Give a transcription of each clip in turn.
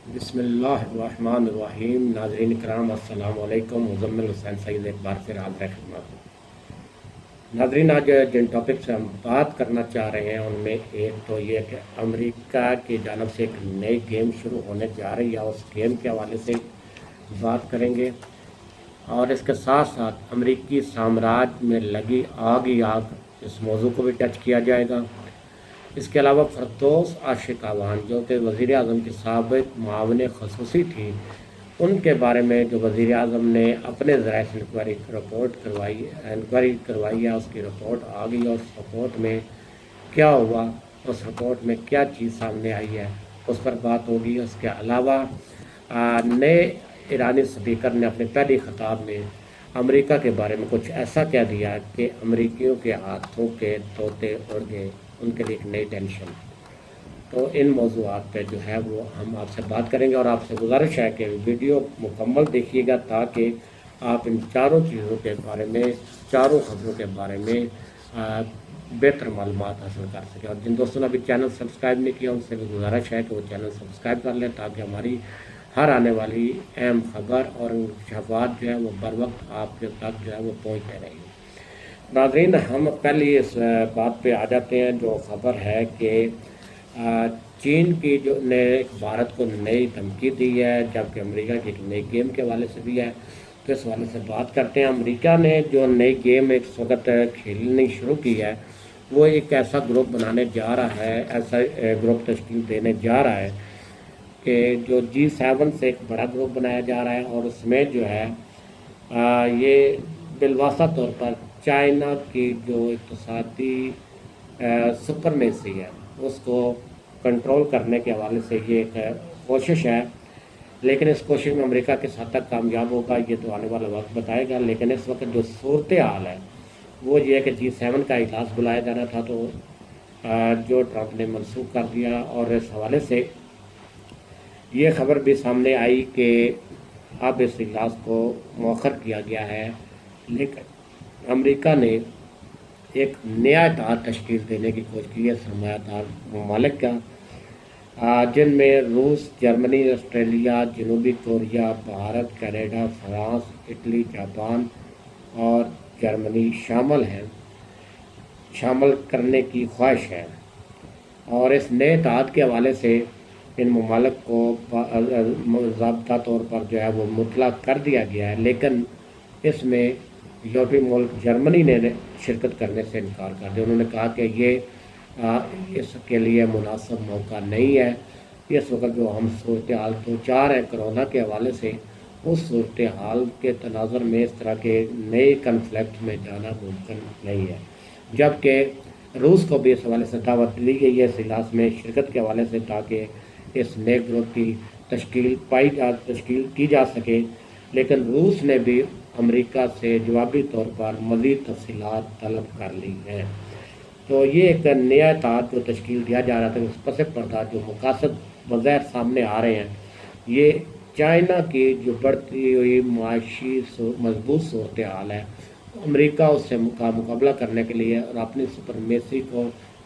بسم اللہ الرحمن الرحیم، ناظرین کرام السلام علیکم۔ مزمل حسین سعید ایک بار پھر حاضر خدمت۔ ناظرین، آج جن ٹاپک سے ہم بات کرنا چاہ رہے ہیں ان میں ایک تو یہ کہ امریکہ کی جانب سے ایک نئی گیم شروع ہونے جا رہی ہے، اس گیم کے حوالے سے بات کریں گے، اور اس کے ساتھ ساتھ امریکی سامراج میں لگی آگ ہی آگ اس موضوع کو بھی ٹچ کیا جائے گا۔ اس کے علاوہ فردوس عاشق اعوان جو کہ وزیر اعظم کی سابق معاون خصوصی تھی، ان کے بارے میں جو وزیر اعظم نے اپنے ذرائع سے انکوائری کروائی ہے، اس کی رپورٹ آ گئی اور اس رپورٹ میں کیا ہوا، اس رپورٹ میں کیا چیز سامنے آئی ہے، اس پر بات ہوگی۔ اس کے علاوہ نئے ایرانی اسپیکر نے اپنے پہلی خطاب میں امریکہ کے بارے میں کچھ ایسا کہہ دیا کہ امریکیوں کے ہاتھوں کے طوطے اڑ گئے، ان کے لیے ایک نئی ٹینشن۔ تو ان موضوعات پہ جو ہے وہ ہم آپ سے بات کریں گے، اور آپ سے گزارش ہے کہ ویڈیو مکمل دیکھیے گا تاکہ آپ ان چاروں چیزوں کے بارے میں، چاروں خبروں کے بارے میں بہتر معلومات حاصل کر سکیں۔ اور جن دوستوں نے ابھی چینل سبسکرائب نہیں کیا ان سے بھی گزارش ہے کہ وہ چینل سبسکرائب کر لیں تاکہ ہماری ہر آنے والی اہم خبر اور انکشافات جو ہے وہ بر وقت آپ کے تک جو ہے وہ پہنچتے رہیں گے۔ ناظرین، ہم پہلے اس بات پہ آ جاتے ہیں جو خبر ہے کہ چین کی جو نے بھارت کو نئی دھمکی دی ہے، جبکہ امریکہ کی ایک نئی گیم کے حوالے سے بھی ہے، تو اس حوالے سے بات کرتے ہیں۔ امریکہ نے جو نئی گیم ایک وقت کھیلنی شروع کی ہے، وہ ایک ایسا گروپ بنانے جا رہا ہے، ایسا گروپ تشکیل دینے جا رہا ہے کہ جو G7 سے ایک بڑا گروپ بنایا جا رہا ہے، اور اس میں جو ہے یہ بالواسطہ طور پر چائنا کی جو اقتصادی سپرمیسی ہے اس کو کنٹرول کرنے کے حوالے سے یہ ایک کوشش ہے، لیکن اس کوشش میں امریکہ کس حد تک کامیاب ہوگا یہ تو آنے والا وقت بتائے گا۔ لیکن اس وقت جو صورتحال ہے وہ یہ ہے کہ G7 کا اجلاس بلایا جانا تھا، تو جو ٹرمپ نے منسوخ کر دیا، اور اس حوالے سے یہ خبر بھی سامنے آئی کہ اب اس اجلاس کو مؤخر کیا گیا ہے۔ لیکن امریکہ نے ایک نیا اتحاد تشکیل دینے کی کوشش کی ہے سرمایہ دار ممالک کا، جن میں روس، جرمنی، آسٹریلیا، جنوبی Korea, Bharat, Canada, France, Italy, Japan اور جرمنی شامل کرنے کی خواہش ہے۔ اور اس نئے اتحاد کے حوالے سے ان ممالک کو ضابطہ طور پر جو ہے وہ مطلع کر دیا گیا ہے، لیکن اس میں یورپی ملک جرمنی نے شرکت کرنے سے انکار کر دیا۔ انہوں نے کہا کہ یہ اس کے لیے مناسب موقع نہیں ہے۔ اس وقت جو ہم صورتحال دو چار ہیں کرونا کے حوالے سے، اس صورتحال کے تناظر میں اس طرح کے نئے کنفلکٹ میں جانا ممکن نہیں ہے، جبکہ روس کو بھی اس حوالے سے دعوت دی گئی ہے اس اجلاس میں شرکت کے حوالے سے تاکہ اس نئے گروپ کی تشکیل کی جا سکے، لیکن روس نے بھی امریکہ سے جوابی طور پر مزید تفصیلات طلب کر لی ہیں۔ تو یہ ایک نیا اتحاد جو تشکیل دیا جا رہا تھا، اس پس پردہ جو مقاصد بظاہر سامنے آ رہے ہیں، یہ چائنا کی جو بڑھتی ہوئی معاشی مضبوط صورتحال ہے، امریکہ اس سے مقابلہ کرنے کے لیے اور اپنی سپرمیسی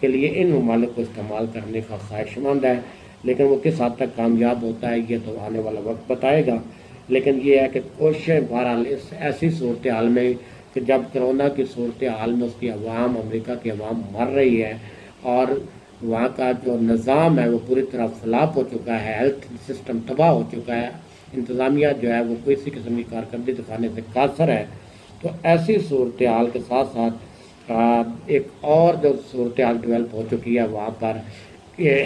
کے لیے ان ممالک کو استعمال کرنے کا خواہش مند ہے، لیکن وہ کس حد تک کامیاب ہوتا ہے یہ تو آنے والا وقت بتائے گا۔ لیکن یہ ہے کہ کوششیں بہرحال اس ایسی صورتحال میں کہ جب کرونا کی صورتحال میں اس کی عوام، امریکہ کی عوام مر رہی ہے، اور وہاں کا جو نظام ہے وہ پوری طرح فلاپ ہو چکا ہے، ہیلتھ سسٹم تباہ ہو چکا ہے، انتظامیہ جو ہے وہ کسی قسم کی کارکردگی دکھانے سے قاصر ہے، تو ایسی صورتحال کے ساتھ ساتھ ایک اور جو صورتحال ڈیولپ ہو چکی ہے وہاں پر کہ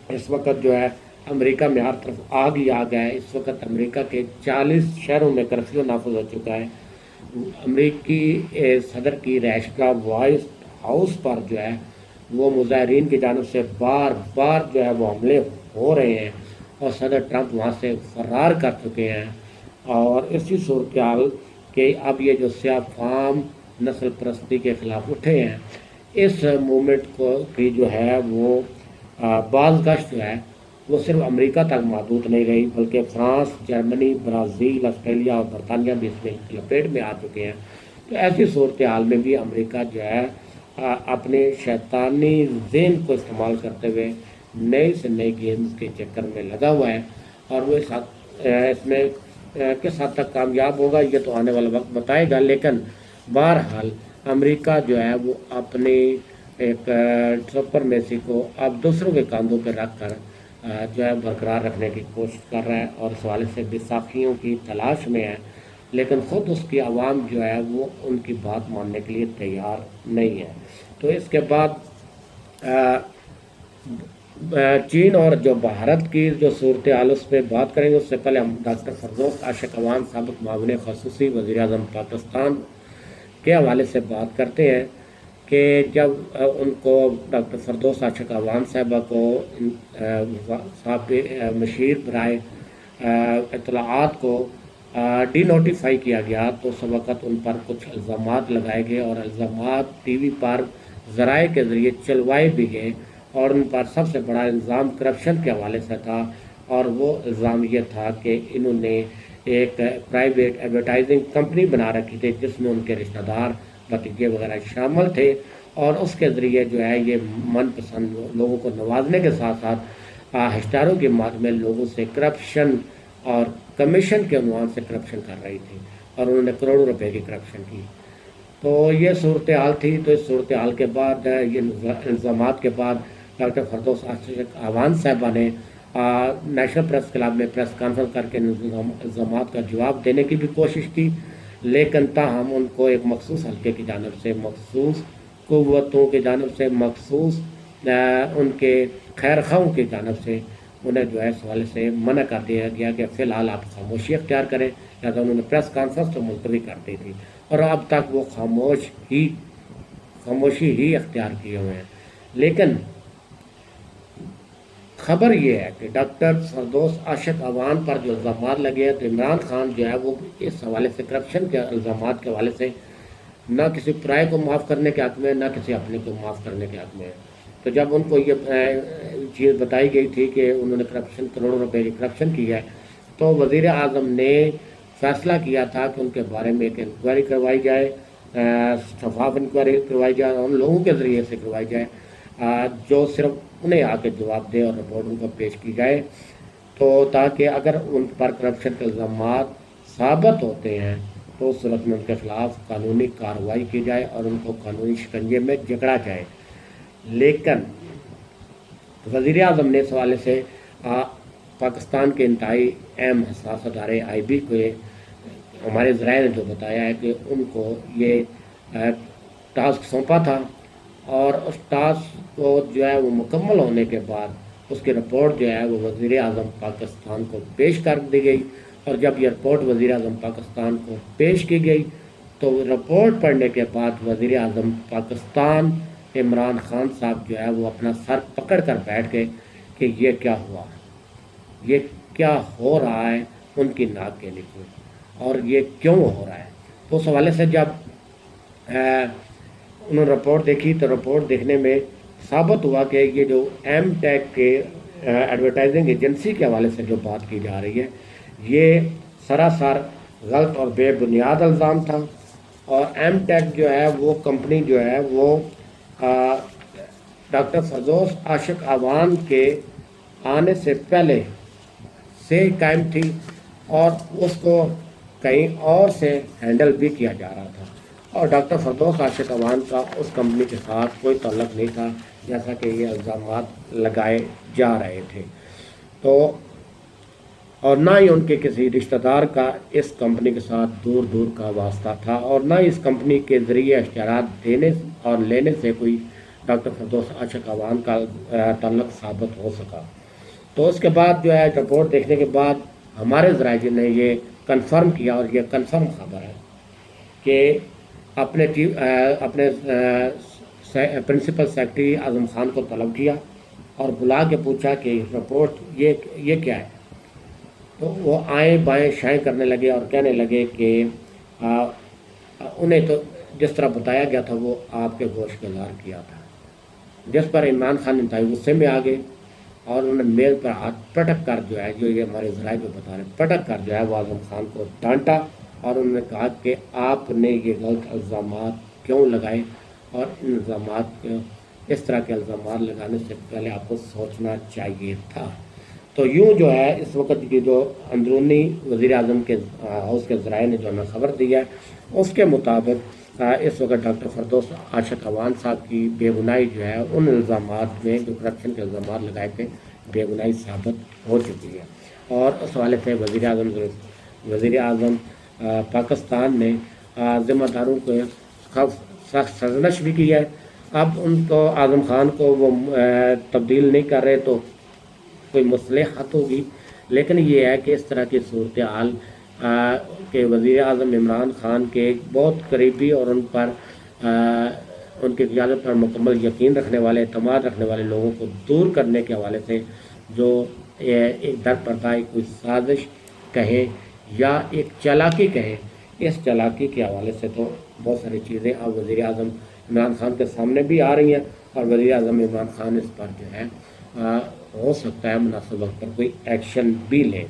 اس وقت جو ہے امریکہ میں ہر طرف آگ ہی آگ ہے۔ اس وقت امریکہ کے 40 شہروں میں کرفیو نافذ ہو چکا ہے۔ امریکی صدر کی رہائش گاہ وائٹ ہاؤس پر جو ہے وہ مظاہرین کی جانب سے بار بار جو ہے وہ حملے ہو رہے ہیں، اور صدر ٹرمپ وہاں سے فرار کر چکے ہیں، اور اسی صورتحال کہ اب یہ جو سیاہ فام نسل پرستی کے خلاف اٹھے ہیں، اس موومنٹ کی جو ہے وہ بعض گشت جو ہے وہ صرف امریکہ تک محدود نہیں رہی، بلکہ فرانس، جرمنی، برازیل، آسٹریلیا اور برطانیہ بھی اس میں لپیٹ میں آ چکے ہیں۔ تو ایسی صورتحال میں بھی امریکہ جو ہے اپنے شیطانی ذہن کو استعمال کرتے ہوئے نئے سے نئے گیمز کے چکر میں لگا ہوا ہے، اور وہ اس میں کس حد تک کامیاب ہوگا یہ تو آنے والا وقت بتائے گا، لیکن بہرحال امریکہ جو ہے وہ اپنی ایک سپرمیسی کو اب دوسروں کے کاندھوں پہ رکھ کر جو ہے برقرار رکھنے کی کوشش کر رہا ہے، اور اس حوالے سے بیساکھیوں کی تلاش میں ہے، لیکن خود اس کی عوام جو ہے وہ ان کی بات ماننے کے لیے تیار نہیں ہے۔ تو اس کے بعد چین اور جو بھارت کی جو صورتحال اس پہ بات کریں گے، اس سے پہلے ہم ڈاکٹر فردوس عاشق عوان سابق معاون خصوصی وزیر اعظم پاکستان کے حوالے سے بات کرتے ہیں کہ جب ان کو ڈاکٹر فردوس عاشق عوان صاحبہ کو مشیر برائے اطلاعات کو ڈی نوٹیفائی کیا گیا، تو اس وقت ان پر کچھ الزامات لگائے گئے اور الزامات ٹی وی پر ذرائع کے ذریعے چلوائے بھی گئے، اور ان پر سب سے بڑا الزام کرپشن کے حوالے سے تھا، اور وہ الزام یہ تھا کہ انہوں نے ایک پرائیویٹ ایڈورٹائزنگ کمپنی بنا رکھی تھی جس میں ان کے رشتہ دار بھتیجے وغیرہ شامل تھے، اور اس کے ذریعے جو ہے یہ من پسند لوگوں کو نوازنے کے ساتھ ساتھ ہشتاروں کی مات میں لوگوں سے کرپشن اور کمیشن کے عنوان سے کرپشن کر رہی تھی، اور انہوں نے کروڑوں روپے کی کرپشن کی۔ تو یہ صورتحال تھی۔ تو اس صورتحال کے بعد یہ الزامات کے بعد ڈاکٹر فردوس عاشق عوان صاحبہ نے نیشنل پریس کلب میں پریس کانفرنس کر کے الزامات کا جواب دینے کی بھی کوشش کی، لیکن تاہم ان کو ایک مخصوص حلقے کی جانب سے، مخصوص قوتوں کی جانب سے، مخصوص ان کے خیر خواہوں کی جانب سے انہیں جو ہے اس حوالے سے منع کر دیا گیا کہ فی الحال آپ خاموشی اختیار کریں، لہٰذا انہوں نے پریس کانفرنس تو ملتوی کر دی تھی، اور اب تک وہ خاموشی ہی اختیار کیے ہوئے ہیں۔ لیکن خبر یہ ہے کہ ڈاکٹر فردوس عاشق عوان پر جو الزامات لگے ہیں، تو عمران خان جو ہے وہ اس حوالے سے کرپشن کے الزامات کے حوالے سے نہ کسی پرائے کو معاف کرنے کے حق میں، نہ کسی اپنے کو معاف کرنے کے حق میں ہے۔ تو جب ان کو یہ چیز بتائی گئی تھی کہ انہوں نے کروڑوں روپے کی کرپشن کی ہے، تو وزیر اعظم نے فیصلہ کیا تھا کہ ان کے بارے میں ایک انکوائری کروائی جائے، شفاف انکوائری کروائی جائے، اور ان لوگوں کے ذریعے سے کروائی جائے جو صرف انہیں آ کے جواب دے، اور رپورٹ ان کو پیش کی جائے، تو تاکہ اگر ان پر کرپشن کے الزامات ثابت ہوتے ہیں تو اس صورت میں ان کے خلاف قانونی کارروائی کی جائے اور ان کو قانونی شکنجے میں جکڑا جائے۔ لیکن وزیر اعظم نے اس حوالے سے پاکستان کے انتہائی اہم حساس ادارے آئی بی کو ہمارے ذرائع نے جو بتایا ہے کہ ان کو یہ ٹاسک سونپا تھا، اور اس ٹاسک کو جو ہے وہ مکمل ہونے کے بعد اس کی رپورٹ جو ہے وہ وزیر اعظم پاکستان کو پیش کر دی گئی، اور جب یہ رپورٹ وزیر اعظم پاکستان کو پیش کی گئی تو رپورٹ پڑھنے کے بعد وزیر اعظم پاکستان عمران خان صاحب جو ہے وہ اپنا سر پکڑ کر بیٹھ گئے کہ یہ کیا ہوا، یہ کیا ہو رہا ہے ان کی ناک کے نیچے، اور یہ کیوں ہو رہا ہے۔ تو اس حوالے سے جب انہوں نے رپورٹ دیکھی تو رپورٹ دیکھنے میں ثابت ہوا کہ یہ جو ایم ٹیک کے ایڈورٹائزنگ ایجنسی کے حوالے سے جو بات کی جا رہی ہے، یہ سراسر غلط اور بے بنیاد الزام تھا، اور ایم ٹیک جو ہے وہ کمپنی جو ہے وہ ڈاکٹر فردوس عاشق عوان کے آنے سے پہلے سے قائم تھی، اور اس کو کہیں اور سے ہینڈل بھی کیا جا رہا تھا، اور ڈاکٹر فردوس عاشق عوان کا اس کمپنی کے ساتھ کوئی تعلق نہیں تھا جیسا کہ یہ الزامات لگائے جا رہے تھے۔ تو اور نہ ہی ان کے کسی رشتہ دار کا اس کمپنی کے ساتھ دور دور کا واسطہ تھا، اور نہ ہی اس کمپنی کے ذریعے اشتہارات دینے اور لینے سے کوئی ڈاکٹر فردوس عاشق عوان کا تعلق ثابت ہو سکا۔ تو اس کے بعد جو ہے رپورٹ دیکھنے کے بعد ہمارے ذرائع نے یہ کنفرم کیا، اور یہ کنفرم خبر ہے کہ اپنے پرنسپل سیکرٹری اعظم خان کو طلب کیا اور بلا کے پوچھا کہ رپورٹ یہ کیا ہے۔ تو وہ آئیں بائیں شائیں کرنے لگے اور کہنے لگے کہ انہیں تو جس طرح بتایا گیا تھا وہ آپ کے گوش گزار کیا تھا، جس پر عمران خان انتہائی غصے میں آ گئے، اور انہوں نے میز پر ہاتھ پٹک کر جو ہے، جو یہ ہمارے ذرائع کو بتا رہے ہیں، پٹک کر جو ہے وہ اعظم خان کو ڈانٹا، اور انہوں نے کہا کہ آپ نے یہ غلط الزامات کیوں لگائے، اور ان الزامات کو اس طرح کے الزامات لگانے سے پہلے آپ کو سوچنا چاہیے تھا۔ تو یوں جو ہے اس وقت کی جو اندرونی وزیر اعظم کے ہاؤس کے ذرائع نے جو ہمیں خبر دی ہے اس کے مطابق اس وقت ڈاکٹر فردوس عاشق اعوان صاحب کی بے گناہی جو ہے ان الزامات میں جو کرپشن کے الزامات لگائے تھے بے گناہی ثابت ہو چکی ہے، اور اس حوالے سے وزیر اعظم پاکستان نے ذمہ داروں کو سخت سرزنش بھی کی ہے۔ اب ان کو اعظم خان کو وہ تبدیل نہیں کر رہے تو کوئی مصلحت ہوگی، لیکن یہ ہے کہ اس طرح کی صورتحال کہ وزیر اعظم عمران خان کے بہت قریبی اور ان پر ان کی قیادت پر مکمل یقین رکھنے والے، اعتماد رکھنے والے لوگوں کو دور کرنے کے حوالے سے جو ایک در پردہ کوئی سازش کہیں یا ایک چالاکی کہیں، اس چالاکی کے حوالے سے تو بہت ساری چیزیں اب وزیر اعظم عمران خان کے سامنے بھی آ رہی ہیں، اور وزیر اعظم عمران خان اس پر جو ہے ہو سکتا ہے مناسب وقت پر کوئی ایکشن بھی لیں۔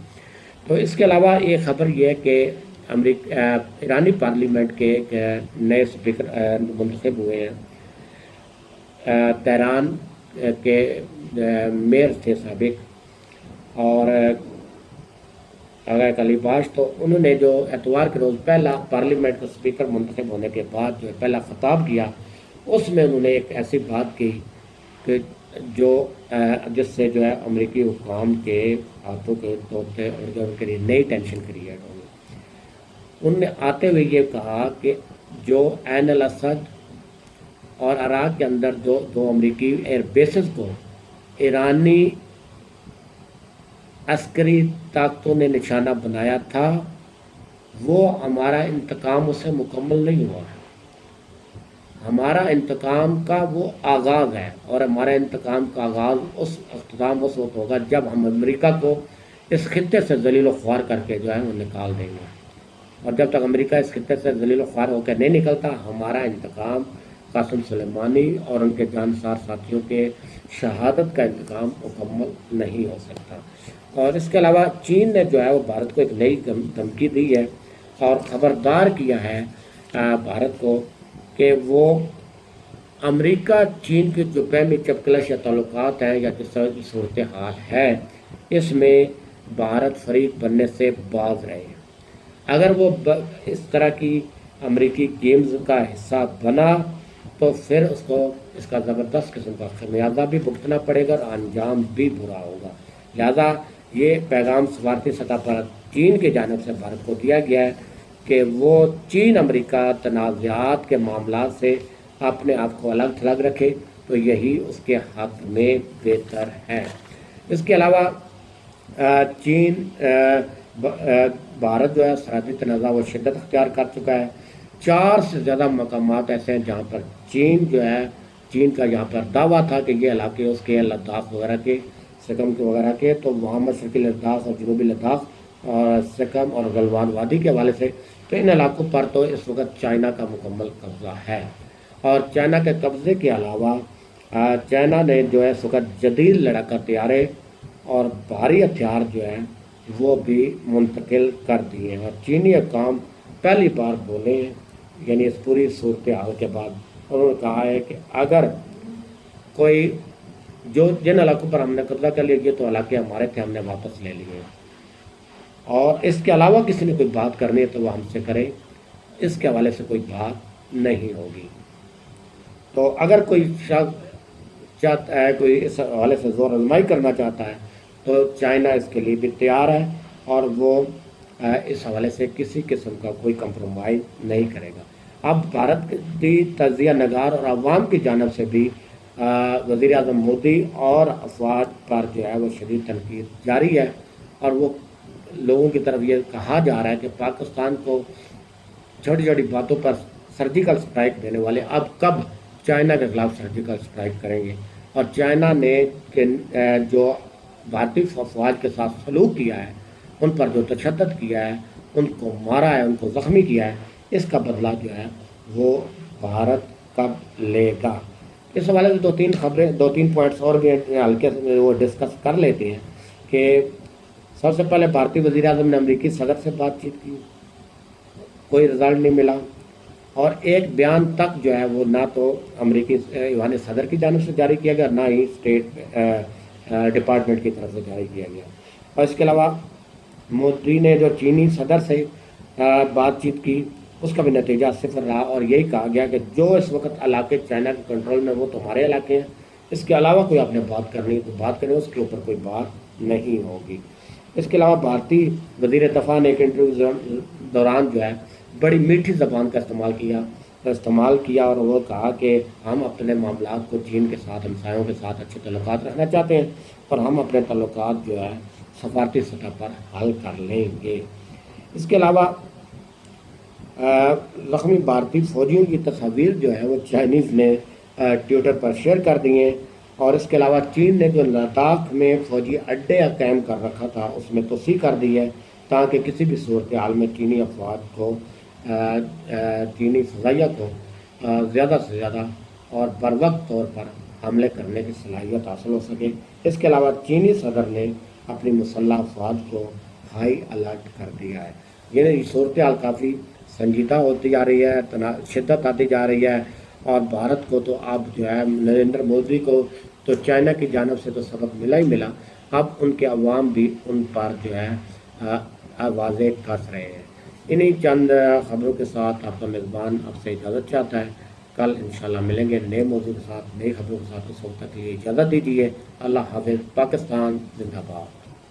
تو اس کے علاوہ ایک خبر یہ ہے کہ ایرانی پارلیمنٹ کے ایک نئے اسپیکر منتخب ہوئے ہیں، تہران کے میئر تھے سابق، اور اگر علی باش، تو انہوں نے جو اتوار کے روز پہلا پارلیمنٹ کا اسپیکر منتخب ہونے کے بعد جو پہلا خطاب کیا، اس میں انہوں نے ایک ایسی بات کی کہ جو جس سے جو ہے امریکی حکام کے ہاتھوں کے توڑتے اور جو ان کے لیے نئی ٹینشن کریٹ ہوگی۔ انہوں نے آتے ہوئے یہ کہا کہ جو عین الاسد اور عراق کے اندر جو دو امریکی ایئر بیسز کو ایرانی عسکری طاقتوں نے نشانہ بنایا تھا، وہ ہمارا انتقام اس سے مکمل نہیں ہوا ہے۔ ہمارا انتقام کا وہ آغاز ہے، اور ہمارا انتقام کا آغاز اختتام اس وقت ہوگا جب ہم امریکہ کو اس خطے سے ذلیل و خوار کر کے جو ہے وہ نکال دیں گے، اور جب تک امریکہ اس خطے سے ذلیل و خوار ہو کے نہیں نکلتا، ہمارا انتقام قاسم سلیمانی اور ان کے جانسار ساتھیوں کے شہادت کا انتقام مکمل نہیں ہو سکتا۔ اور اس کے علاوہ چین نے جو ہے وہ بھارت کو ایک نئی دھمکی دی ہے اور خبردار کیا ہے بھارت کو کہ وہ امریکہ چین کی جو باہمی چپکلش یا تعلقات ہیں یا جس طرح کی صورتحال ہے، اس میں بھارت فریق بننے سے باز رہے ہیں۔ اگر وہ اس طرح کی امریکی گیمز کا حصہ بنا تو پھر اس کو اس کا زبردست قسم کا خمیازہ بھی بھگتنا پڑے گا اور انجام بھی برا ہوگا۔ لہذا یہ پیغام سفارتی سطح پر چین کی جانب سے بھارت کو دیا گیا ہے کہ وہ چین امریکہ تنازعات کے معاملات سے اپنے آپ کو الگ تھلگ رکھے تو یہی اس کے حق میں بہتر ہے۔ اس کے علاوہ چین بھارت جو ہے سرحدی تنازع و شدت اختیار کر چکا ہے۔ 4 سے زیادہ مقامات ایسے ہیں جہاں پر چین کا یہاں پر دعویٰ تھا کہ یہ علاقے اس کے لداخ وغیرہ کے سکم کے وغیرہ کے، تو وہاں مشرقی لداخ اور جنوبی لداخ اور سکم اور گلوان وادی کے حوالے سے، تو ان علاقوں پر تو اس وقت چائنا کا مکمل قبضہ ہے۔ اور چائنا کے قبضے کے علاوہ چائنا نے جو ہے اس وقت جدید لڑاکا طیارے اور بھاری ہتھیار جو ہیں وہ بھی منتقل کر دیے ہیں، اور چینی حکام پہلی بار بولے ہیں، یعنی اس پوری صورتحال کے بعد انہوں نے کہا ہے کہ اگر کوئی جن علاقوں پر ہم نے قبضہ کر لیا، یہ تو علاقے ہمارے تھے، ہم نے واپس لے لیے، اور اس کے علاوہ کسی نے کوئی بات کرنی ہے تو وہ ہم سے کرے، اس کے حوالے سے کوئی بات نہیں ہوگی۔ تو اگر کوئی شخص چاہتا ہے، کوئی اس حوالے سے زور آزمائی کرنا چاہتا ہے تو چائنا اس کے لیے بھی تیار ہے، اور وہ اس حوالے سے کسی قسم کا کوئی کمپرومائز نہیں کرے گا۔ اب بھارت کی تجزیہ نگار اور عوام کی جانب سے بھی وزیر اعظم مودی اور افواج پر جو ہے وہ شدید تنقید جاری ہے، اور وہ لوگوں کی طرف یہ کہا جا رہا ہے کہ پاکستان کو چھوٹی چھوٹی باتوں پر سرجیکل اسٹرائک دینے والے اب کب چائنا کے خلاف سرجیکل اسٹرائک کریں گے، اور چائنا نے جو بھارتی افواج کے ساتھ سلوک کیا ہے، ان پر جو تشدد کیا ہے، ان کو مارا ہے، ان کو زخمی کیا ہے، اس کا بدلہ جو ہے وہ بھارت کب لے گا۔ اس حوالے سے دو تین پوائنٹس اور بھی ہلکے سے وہ ڈسکس کر لیتے ہیں کہ سب سے پہلے بھارتی وزیر اعظم نے امریکی صدر سے بات چیت کی، کوئی رزلٹ نہیں ملا، اور ایک بیان تک جو ہے وہ نہ تو امریکی ایوان صدر کی جانب سے جاری کیا گیا، نہ ہی ڈپارٹمنٹ کی طرف سے جاری کیا گیا۔ اور اس کے علاوہ مودی نے جو چینی صدر سے بات چیت کی اس کا بھی نتیجہ صفر رہا، اور یہی کہا گیا کہ جو اس وقت علاقے چائنا کے کنٹرول میں وہ تمہارے علاقے ہیں، اس کے علاوہ کوئی آپ نے بات کرنی تو بات کریں، اس کے اوپر کوئی بات نہیں ہوگی۔ اس کے علاوہ بھارتی وزیر دفاع نے ایک انٹرویو دوران جو ہے بڑی میٹھی زبان کا استعمال کیا اور وہ کہا کہ ہم اپنے معاملات کو چین کے ساتھ، ہمسایوں کے ساتھ اچھے تعلقات رکھنا چاہتے ہیں، اور ہم اپنے تعلقات جو ہے سفارتی سطح پر حل کر لیں گے۔ اس کے علاوہ زخمی بھارتی فوجیوں کی تصاویر جو ہے وہ چائنیز نے ٹویٹر پر شیئر کر دی ہیں، اور اس کے علاوہ چین نے جو لداخ میں فوجی اڈے قائم کر رکھا تھا اس میں توسیع کر دی ہے، تاکہ کسی بھی صورتحال میں چینی افواج کو چینی فضائیہ کو زیادہ سے زیادہ اور بروقت طور پر حملے کرنے کی صلاحیت حاصل ہو سکے۔ اس کے علاوہ چینی صدر نے اپنی مسلح افواج کو ہائی الرٹ کر دیا ہے۔ یہ صورتحال کافی سنجیدہ ہوتی جا رہی ہے، شدت آتی جا رہی ہے، اور بھارت کو تو اب جو ہے نریندر مودی کو تو چائنا کی جانب سے تو سبق ملا ہی ملا، اب ان کے عوام بھی ان پر جو ہے آوازیں کس رہے ہیں۔ انہی چند خبروں کے ساتھ آپ کا میزبان اب سے اجازت چاہتا ہے، کل انشاءاللہ ملیں گے نئے موضوع کے ساتھ، نئی خبروں کے ساتھ۔ اس وقت تک کے لیے اجازت دیجیے۔ اللہ حافظ۔ پاکستان زندہ باد۔